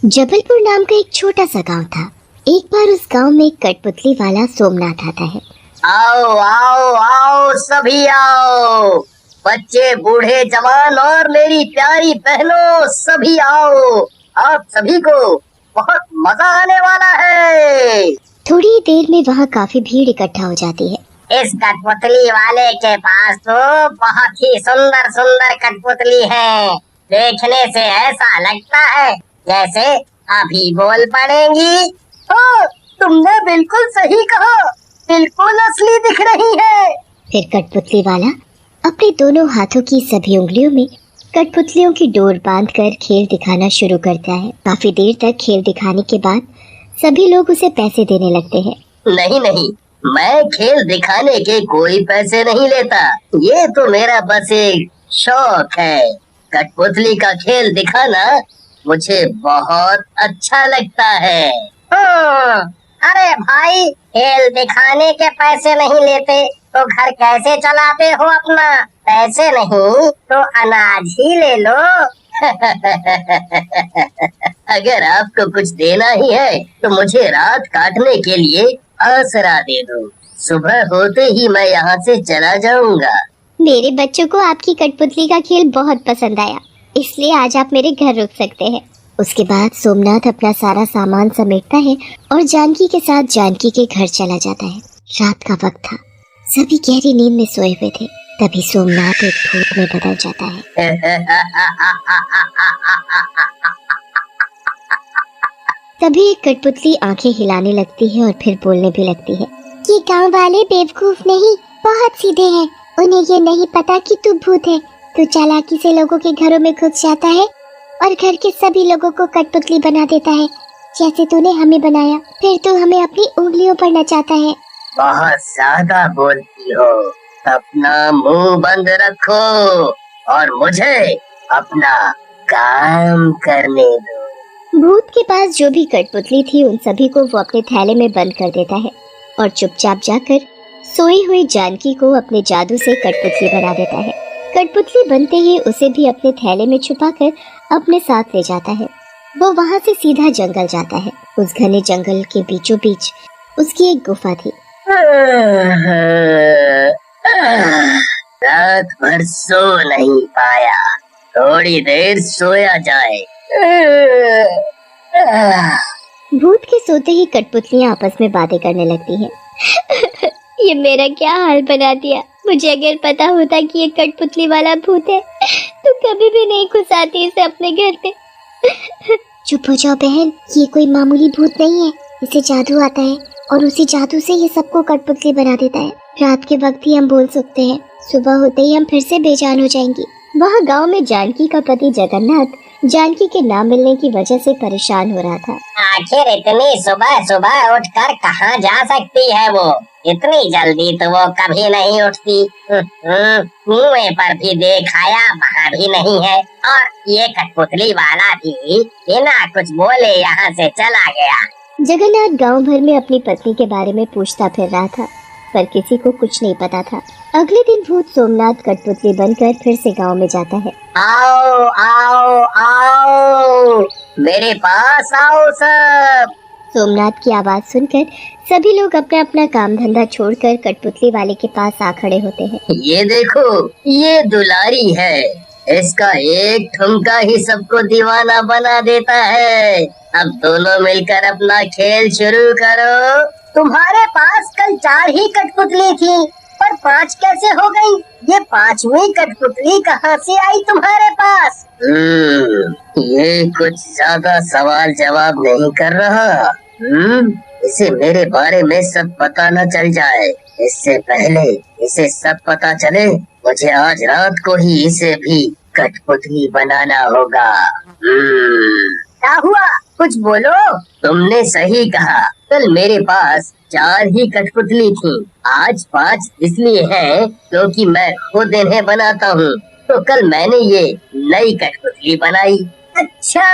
जबलपुर नाम का एक छोटा सा गांव था। एक बार उस गांव में एक कठपुतली वाला सोमनाथ आता है। आओ आओ आओ सभी आओ, बच्चे बूढ़े जवान और मेरी प्यारी बहनों सभी आओ। आप सभी को बहुत मजा आने वाला है। थोड़ी देर में वहाँ काफी भीड़ इकट्ठा हो जाती है। इस कठपुतली वाले के पास तो बहुत ही सुंदर सुंदर कठपुतली है। देखने से ऐसा लगता है जैसे अभी बोल पड़ेंगी। हाँ, तुमने बिल्कुल सही कहा, बिल्कुल असली दिख रही है। फिर कठपुतली वाला अपने दोनों हाथों की सभी उंगलियों में कठपुतलियों की डोर बांधकर खेल दिखाना शुरू करता है। काफी देर तक खेल दिखाने के बाद सभी लोग उसे पैसे देने लगते हैं। नहीं नहीं, मैं खेल दिखाने के कोई पैसे नहीं लेता। ये तो मेरा बस एक शौक है। कठपुतली का खेल दिखाना मुझे बहुत अच्छा लगता है। अरे भाई, खेल दिखाने के पैसे नहीं लेते तो घर कैसे चलाते हो अपना? पैसे नहीं तो अनाज ही ले लो। अगर आपको कुछ देना ही है तो मुझे रात काटने के लिए आसरा दे दो। सुबह होते ही मैं यहाँ से चला जाऊंगा। मेरे बच्चों को आपकी कठपुतली का खेल बहुत पसंद आया, इसलिए आज आप मेरे घर रुक सकते हैं। उसके बाद सोमनाथ अपना सारा सामान समेटता है और जानकी के साथ जानकी के घर चला जाता है। रात का वक्त था, सभी गहरी नींद में सोए हुए थे। तभी सोमनाथ एक भूत में बदल जाता है। तभी एक कठपुतली आंखें हिलाने लगती है और फिर बोलने भी लगती है। ये गांव वाले बेवकूफ नहीं, बहुत सीधे हैं। उन्हें ये नहीं पता कि तू भूत है। तू चालाकी से लोगों के घरों में घुस जाता है और घर के सभी लोगों को कठपुतली बना देता है, जैसे तूने हमें बनाया। फिर तू हमें अपनी उंगलियों पर नचाता है। बहुत ज्यादा बोलती हो, अपना मुंह बंद रखो और मुझे अपना काम करने दो। भूत के पास जो भी कठपुतली थी उन सभी को वो अपने थैले में बंद कर देता है और चुपचाप जाकर सोई हुई जानकी को अपने जादू से कठपुतली बना देता है। कठपुतली बनते ही उसे भी अपने थैले में छुपाकर अपने साथ ले जाता है। वो वहाँ से सीधा जंगल जाता है। उस घने जंगल के बीचों बीच उसकी एक गुफा थी। रात भर सो नहीं पाया, थोड़ी देर सोया जाए। भूत के सोते ही कठपुतलियाँ आपस में बातें करने लगती हैं। ये मेरा क्या हाल बना दिया। मुझे अगर पता होता कि ये कठपुतली वाला भूत है तो कभी भी नहीं घुस आती इसे अपने घर पे। चुप हो जाओ बहन, ये कोई मामूली भूत नहीं है। इसे जादू आता है और उसी जादू से ये सबको कठपुतली बना देता है। रात के वक्त ही हम बोल सकते हैं, सुबह होते ही हम फिर से बेजान हो जाएंगी। वहाँ गांव में जानकी का पति जगन्नाथ जानकी के ना मिलने की वजह से परेशान हो रहा था। आखिर इतनी सुबह सुबह उठकर कहाँ जा सकती है वो? इतनी जल्दी तो वो कभी नहीं उठती। कुएं पर भी देखाया, वहाँ भी नहीं है। और ये कठपुतली वाला भी बिना कुछ बोले यहाँ से चला गया। जगन्नाथ गांव भर में अपनी पत्नी के बारे में पूछता फिर रहा था, पर किसी को कुछ नहीं पता था। अगले दिन भूत सोमनाथ कठपुतली बनकर फिर से गांव में जाता है। आओ आओ आओ, मेरे पास आओ सब। सोमनाथ की आवाज सुनकर सभी लोग अपना अपना काम धंधा छोड़कर कठपुतली वाले के पास आ खड़े होते हैं। ये देखो, ये दुलारी है। इसका एक ठुमका ही सबको दीवाना बना देता है। अब दोनों मिलकर अपना खेल शुरू करो। तुम्हारे पास कल 4 ही कठपुतली थी, पर 5 कैसे हो गई? ये 5वीं कठपुतली कहाँ से आई तुम्हारे पास? ये कुछ ज्यादा सवाल जवाब नहीं कर रहा। इसे मेरे बारे में सब पता न चल जाए। इससे पहले इसे सब पता चले, मुझे आज रात को ही इसे भी कठपुतली बनाना होगा। क्या हुआ? कुछ बोलो। तुमने सही कहा, कल मेरे पास 4 ही कठपुतली थी। आज 5 इसलिए है क्योंकि मैं खुद इन्हें बनाता हूँ। तो कल मैंने ये नई कठपुतली बनाई। अच्छा,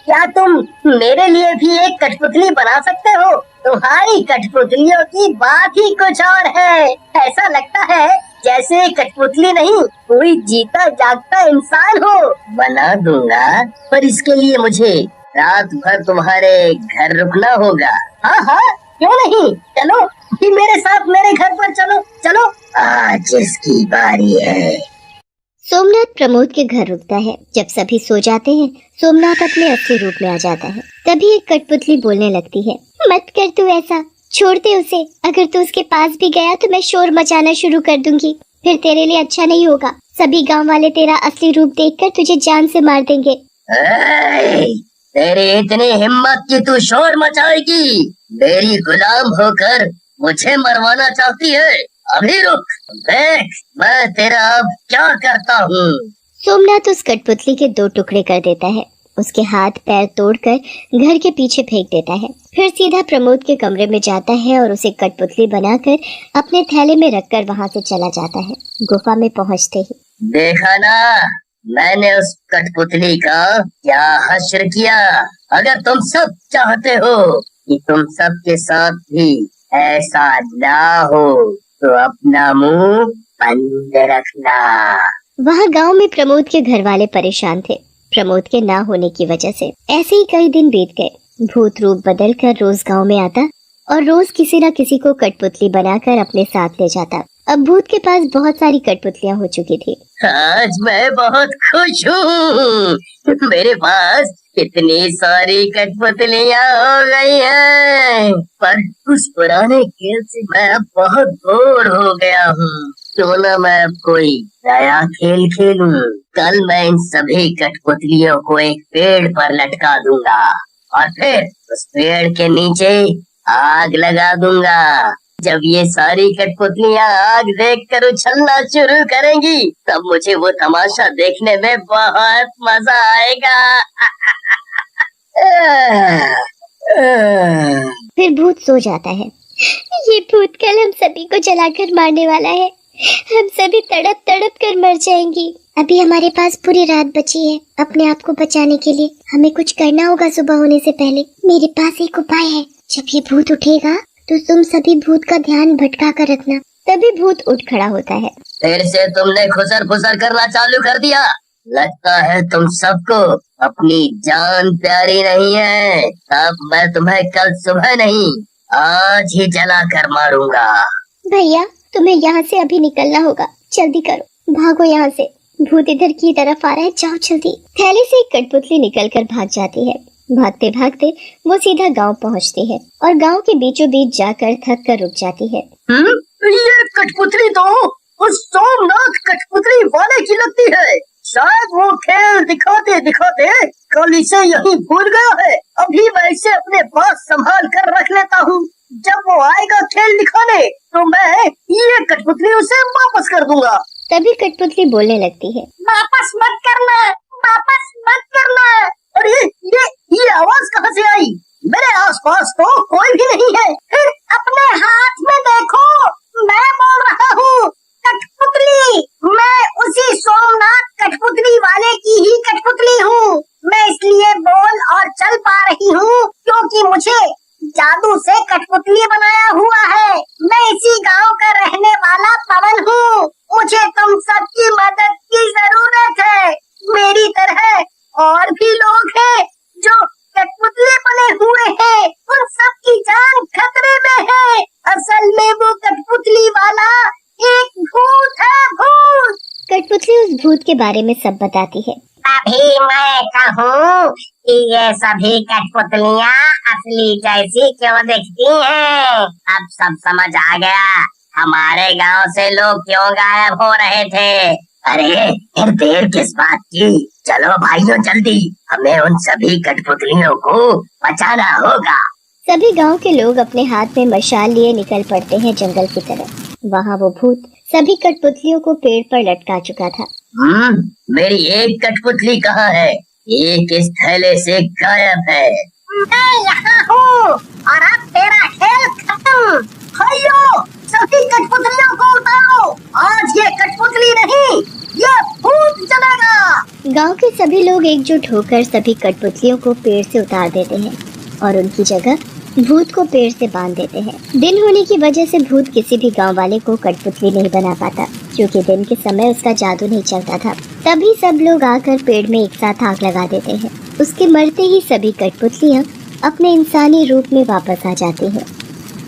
क्या तुम मेरे लिए भी एक कठपुतली बना सकते हो? तुम्हारी कठपुतलियों की बात ही कुछ और है। ऐसा लगता है जैसे कठपुतली नहीं, कोई जीता जागता इंसान हो। बना दूंगा, पर इसके लिए मुझे रात भर तुम्हारे घर रुकना होगा। हाँ हाँ, क्यों नहीं, चलो भी मेरे साथ मेरे घर पर चलो चलो, आज इसकी बारी है। सोमनाथ प्रमोद के घर रुकता है। जब सभी सो जाते हैं, सोमनाथ अपने असली रूप में आ जाता है। तभी एक कठपुतली बोलने लगती है, मत कर तू ऐसा, छोड़ दे उसे। अगर तू उसके पास भी गया तो मैं शोर मचाना शुरू कर दूंगी, फिर तेरे लिए अच्छा नहीं होगा। सभी गांव वाले तेरा असली रूप देखकर तुझे जान से मार देंगे। तेरी इतनी हिम्मत कि तू शोर मचाएगी? मेरी गुलाम होकर मुझे मरवाना चाहती है? अभी रुक, देख मैं तेरा अब क्या करता हूँ। सोमनाथ उस कठपुतली के 2 टुकड़े कर देता है, उसके हाथ पैर तोड़कर घर के पीछे फेंक देता है। फिर सीधा प्रमोद के कमरे में जाता है और उसे कठपुतली बनाकर अपने थैले में रखकर वहाँ से चला जाता है। गुफा में पहुँचते ही, देखा ना, मैंने उस कठपुतली का क्या हश्र किया। अगर तुम सब चाहते हो कि तुम सब के साथ भी ऐसा ना हो तो अपना मुंह बंद रखना। वहाँ गांव में प्रमोद के घर वाले परेशान थे प्रमोद के ना होने की वजह से। ऐसे ही कई दिन बीत गए। भूत रूप बदलकर रोज गांव में आता और रोज किसी न किसी को कठपुतली बनाकर अपने साथ ले जाता। अब भूत के पास बहुत सारी कठपुतलियां हो चुकी थी। आज मैं बहुत खुश हूँ, मेरे पास कितनी सारी कठपुतलियां हो गई हैं। पर उस पुराने खेल से मैं अब बहुत बोर हो गया हूँ। क्यों ना मैं अब कोई नया खेल खेलूं। कल मैं इन सभी कठपुतलियों को एक पेड़ पर लटका दूंगा और फिर उस पेड़ के नीचे आग लगा दूंगा। जब ये सारी कठपुतलियां आग देखकर उछलना शुरू करेंगी तब मुझे वो तमाशा देखने में बहुत मजा आएगा। फिर भूत सो जाता है। ये भूत कल हम सभी को जलाकर मारने वाला है। हम सभी तड़प तड़प कर मर जाएंगी। अभी हमारे पास पूरी रात बची है अपने आप को बचाने के लिए। हमें कुछ करना होगा सुबह होने से पहले। मेरे पास एक उपाय है। जब ये भूत उठेगा तो तुम सभी भूत का ध्यान भटका कर रखना। तभी भूत उठ खड़ा होता है। फिर से तुमने खुसर फुसर करना चालू कर दिया। लगता है तुम सबको अपनी जान प्यारी नहीं है। अब मैं तुम्हें कल सुबह नहीं आज ही जला कर मारूंगा। भैया तुम्हें यहाँ से अभी निकलना होगा, जल्दी करो, भागो यहाँ से। भूत इधर की तरफ आ रहा है, जाओ जल्दी। थैले से एक कठपुतली निकलकर भाग जाती है। भागते भागते वो सीधा गांव पहुंचती है और गांव के बीचों बीच जाकर थक कर रुक जाती है। ये कठपुतली तो उस सोमनाथ कठपुतली वाले की लगती है। शायद वो खेल दिखाते दिखाते कल इसे यहीं भूल गया है। अभी मैं इसे अपने पास संभाल कर रख लेता हूँ। जब वो आएगा खेल दिखाने तो मैं ये कठपुतली उसे वापस कर दूंगा। तभी कठपुतली बोलने लगती है, वापस मत करना, वापस मत करना। और ये आवाज कहाँ से आई? मेरे आसपास तो कोई भी नहीं है। फिर अपने हाथ में देखो, मैं बोल रहा हूँ कठपुतली। मैं उसी सोमनाथ कठपुतली वाले की ही कठपुतली हूँ। मैं इसलिए बोल और चल पा रही हूँ क्योंकि मुझे जादू से कठपुतली बनाया हुआ है। मैं इसी गांव का रहने वाला पवन हूँ। मुझे तुम सबकी मदद की जरूरत है। मेरी तरह और भी लोग हैं जो कठपुतली बने हुए हैं। उन सबकी जान खतरे में है। असल में वो कठपुतली वाला एक भूत है, भूत। कठपुतली उस भूत के बारे में सब बताती है। अभी मैं कहूँ कि ये सभी कठपुतलियाँ असली जैसी क्यों दिखती हैं। अब सब समझ आ गया हमारे गांव से लोग क्यों गायब हो रहे थे। अरे फिर देर किस बात की, चलो भाइयों जल्दी, हमें उन सभी कठपुतलियों को बचाना होगा। सभी गांव के लोग अपने हाथ में मशाल लिए निकल पड़ते हैं जंगल की तरफ। वहाँ वो भूत सभी कठपुतलियों को पेड़ पर लटका चुका था। मेरी एक कठपुतली कहाँ है? एक इस थैले से गायब है। मैं यहाँ हूँ और अब तेरा खेल खत्म। भाइयों सभी कठपुतलियों को उतारो। आज ये कठपुतली नहीं, ये भूत चलेगा। गांव के सभी लोग एकजुट होकर सभी कठपुतलियों को पेड़ से उतार देते हैं और उनकी जगह भूत को पेड़ से बांध देते हैं। दिन होने की वजह से भूत किसी भी गांव वाले को कठपुतली नहीं बना पाता क्योंकि दिन के समय उसका जादू नहीं चलता था। तभी सब लोग आकर पेड़ में एक साथ आग लगा देते हैं उसके मरते ही सभी कठपुतलियाँ अपने इंसानी रूप में वापस आ जाती हैं।